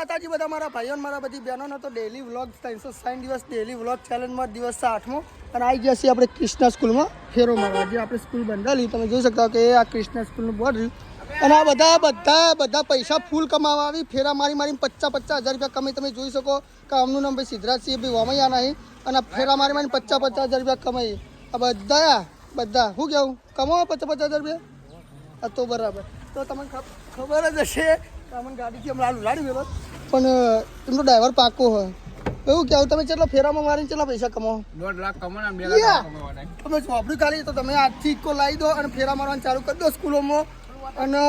માતાજી બધા મારા ભાઈઓ અને મારા બધી બહેનોનો તો ડેલી વ્લોગ 360 દિવસ ડેલી વ્લોગ ચેલેન્જમાં દિવસ છે 8મો અને આવી ગયા છીએ આપણે કૃષ્ણા સ્કૂલમાં ફેરો મારવા જે આપણે સ્કૂલ બંધાવી તમે જોઈ શકતા કે આ કૃષ્ણા સ્કૂલનું બોર્ડ અને આ બધા પૈસા ફૂલ કમાવા આવી ફેરા મારીને 50,000 રૂપિયા કમાઈ તમે જોઈ શકો કે આમનું નામ ભાઈ સિદ્ધરાજસિંહ ભાઈ વામૈયા નહીં અને ફેરા મારીને 50,000 રૂપિયા કમાઈ આ બધા શું કેવું કમાવો 50,000 રૂપિયા આ તો બરાબર તો તમને ખબર જ હશે અમને ગાડીથી હમણાં ઉલાડી ગયેલો પણ એમનો ડ્રાઈવર પાકો હોય એવું કેવું તમે કેટલા ફેરામાં મારીને કેટલા પૈસા કમાવો 1.5 લાખ કમાવાના 2 લાખ કમાવાના તમે ચોપડી કાઢી તો તમે આજથી ઇકો લાવી દો અને ફેરા મારવાનું ચાલુ કરી દો સ્કૂલોમાં અને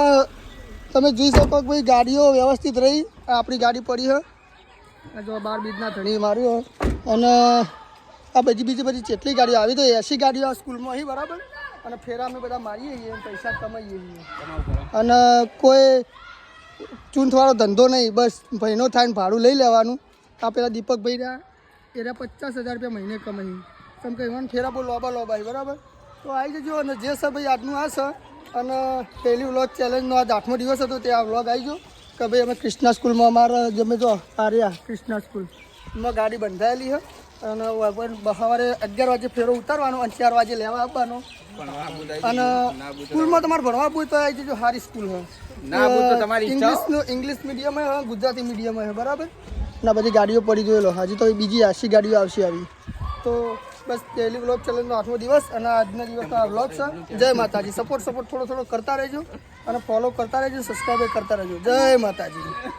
તમે જોઈ શકો કે ભાઈ ગાડીઓ વ્યવસ્થિત રહી આપણી ગાડી પડી હોય જો 12 બીજના ધણી માર્યું હોય અને આ બીજી જેટલી ગાડીઓ આવી તો 80 ગાડીઓ આ સ્કૂલમાં અહીં બરાબર અને ફેરા અમે બધા મારીએ છીએ પૈસા કમાઈએ છીએ અને કોઈ ચૂંટવાળો ધંધો નહીં બસ ભાઈનો થાય ને ભાડું લઈ લેવાનું આ પેલા દીપકભાઈ રહ્યા એ 50,000 રૂપિયા મહિને કમાઈ તમે કહે મને ફેરા બહુ લોબા બરાબર તો આવી જજો અને જે છે ભાઈ આજનું આ છે અને ડેલી વ્લોગ ચેલેન્જનો આજ 8મો દિવસ હતો તે આ વ્લોગ આવી ગયો કે ભાઈ અમે કૃષ્ણા સ્કૂલમાં અમારા જમે જો આર્યા કૃષ્ણા સ્કૂલમાં ગાડી બંધાયેલી છે અને સવારે 11 વાગે ફેરો ઉતારવાનો અને 4 વાગે લેવા આવવાનો અને સ્કૂલમાં તમારે ભણવા પૂછ તો આવી જજો સારી સ્કૂલ હોય ઇંગ્લિશ મીડિયમ હોય ગુજરાતી મીડિયમ હોય બરાબર ના બધી ગાડીઓ પડી જોયેલો હજી તો બીજી 80 ગાડીઓ આવશે આવી તો બસ ડેલી વ્લોગ ચેલેન્જનો 8મો દિવસ અને આજના દિવસનો આ વ્લોગ છે જય માતાજી સપોર્ટ થોડો કરતા રહેજો અને ફોલો કરતા રહેજો સબસ્ક્રાઈબ કરતા રહેજો જય માતાજી